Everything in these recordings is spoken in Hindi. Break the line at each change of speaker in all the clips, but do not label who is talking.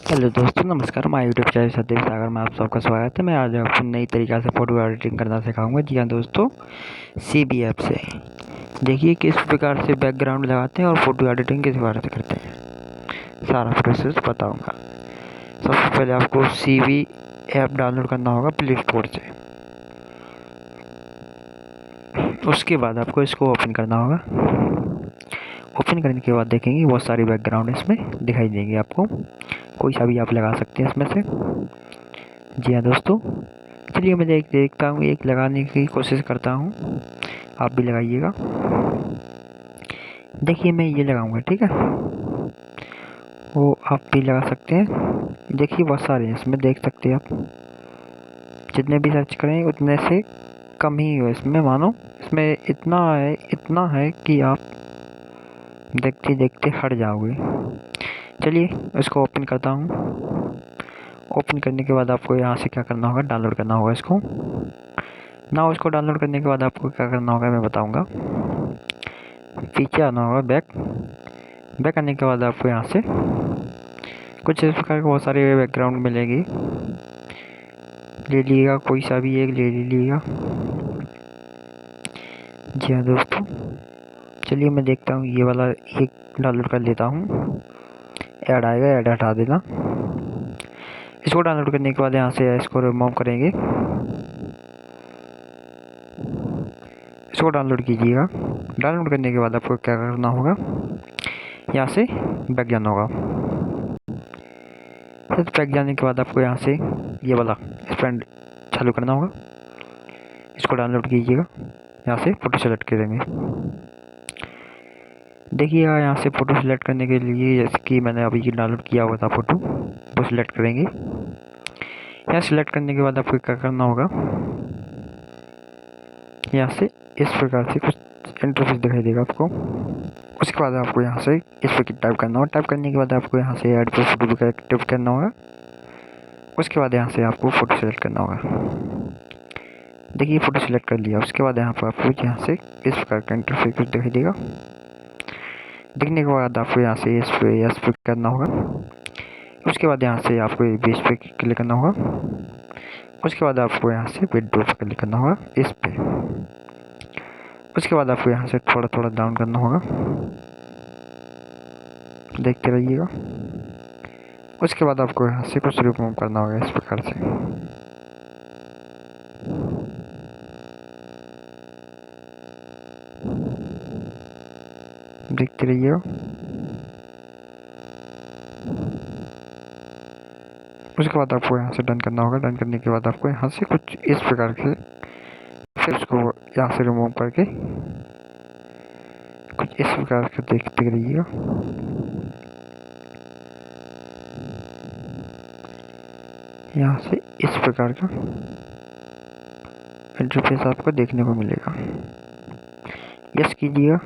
हेलो दोस्तों, नमस्कार। माय यूट्यूब चैनल सदैव सागर में आप सबका स्वागत है। मैं आज आपको नई तरीक़ा से फ़ोटो एडिटिंग करना सिखाऊंगा। जी हाँ दोस्तों, सीबी ऐप से देखिए किस प्रकार से बैकग्राउंड लगाते हैं और फ़ोटो एडिटिंग किस प्रकार से करते हैं, सारा प्रोसेस बताऊंगा। सबसे पहले आपको सीबी ऐप डाउनलोड करना होगा प्ले स्टोर से। उसके बाद आपको इसको ओपन करना होगा। ओपन करने के बाद देखेंगे बहुत सारी बैकग्राउंड इसमें दिखाई देंगी आपको। कोई सा भी आप लगा सकते हैं इसमें से। जी हाँ दोस्तों, चलिए मैं देखता हूँ, एक लगाने की कोशिश करता हूँ, आप भी लगाइएगा। देखिए मैं ये लगाऊंगा, ठीक है, वो आप भी लगा सकते हैं। देखिए बहुत सारे हैं इसमें, देख सकते हैं आप। जितने भी सर्च करें उतने से कम ही हो इसमें, मानो इसमें इतना है कि आप देखते देखते हट जाओगे। चलिए इसको ओपन करता हूँ। ओपन करने के बाद आपको यहाँ से क्या करना होगा, डाउनलोड करना होगा इसको ना। उसको डाउनलोड करने के बाद आपको क्या करना होगा मैं बताऊंगा। पीछे आना होगा, बैक आने के बाद आपको यहाँ से कुछ इस प्रकार के बहुत सारे बैकग्राउंड मिलेगी। ले लीजिएगा, कोई सा भी एक ले लीजिएगा। जी हाँ दोस्तों, चलिए मैं देखता हूँ, ये वाला एक डाउनलोड कर लेता हूँ। ऐड आएगा, ऐड हटा देना। इसको डाउनलोड करने के बाद यहाँ से इसको रिमूव करेंगे। इसको डाउनलोड कीजिएगा। डाउनलोड करने के बाद आपको क्या करना होगा, यहाँ से बैक जाना होगा। फिर बैक जाने के बाद आपको यहाँ से ये वाला स्पेंड चालू करना होगा। इसको डाउनलोड कीजिएगा, यहाँ से फ़ोटो सेलेक्ट करेंगे। देखिएगा यहाँ से फ़ोटो सेलेक्ट करने के लिए, जैसे कि मैंने अभी डाउनलोड किया हुआ था फ़ोटो, वो सिलेक्ट करेंगे। यहाँ सेलेक्ट करने के बाद आपको क्या करना होगा, यहाँ से इस प्रकार से कुछ इंटरफेस दिखाई देगा आपको। उसके बाद आपको यहाँ से इस पर टाइप करना होगा। टाइप करने के बाद आपको यहाँ से ऐड पर फोटो का एक्टिव करना होगा। उसके बाद यहाँ से आपको फ़ोटो सेलेक्ट करना होगा। देखिए फ़ोटो सेलेक्ट कर लिया। उसके बाद यहाँ पर आपको यहाँ से इस प्रकार का इंटरफेस कुछ दिखाई देगा। दिखने के बाद आपको यहाँ से इस पे करना होगा। उसके बाद यहाँ से आपको बेस पे क्लिक करना होगा। उसके बाद आपको यहाँ से विंडो पर क्लिक करना होगा, इस पे। उसके बाद आपको यहाँ से थोड़ा थोड़ा डाउन करना होगा, देखते रहिएगा। उसके बाद आपको यहाँ से कुछ रिमूव करना होगा इस प्रकार से। देखते रहिएगा। उसके बाद आपको यहाँ से डन करना होगा। डन करने के बाद आपको यहाँ से कुछ इस प्रकार से, फिर उसको यहाँ से रिमूव करके कुछ इस प्रकार से देखते रहिएगा। यहाँ से इस प्रकार का इंटरफेस आपको देखने को मिलेगा। यस कीजिएगा।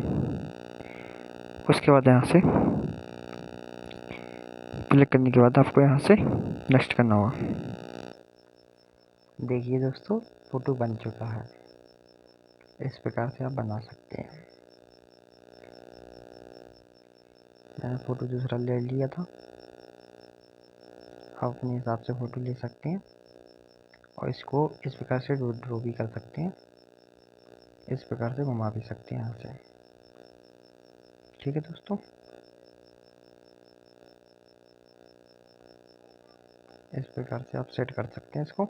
उसके बाद यहाँ से क्लिक करने के बाद आपको यहाँ से नेक्स्ट करना होगा। देखिए दोस्तों, फ़ोटो बन चुका है। इस प्रकार से आप बना सकते हैं। मैंने फ़ोटो दूसरा ले लिया था, आप अपने हिसाब से फ़ोटो ले सकते हैं और इसको इस प्रकार से ड्रॉ भी कर सकते हैं। इस प्रकार से घुमा भी सकते हैं यहाँ से। ठीक है दोस्तों, इस प्रकार से आप सेट कर सकते हैं इसको।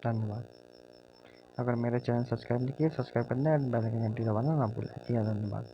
धन्यवाद। अगर मेरा चैनल सब्सक्राइब नहीं किया, सब्सक्राइब करना और बेल आइकन घंटी दबाना ना भूलें। धन्यवाद।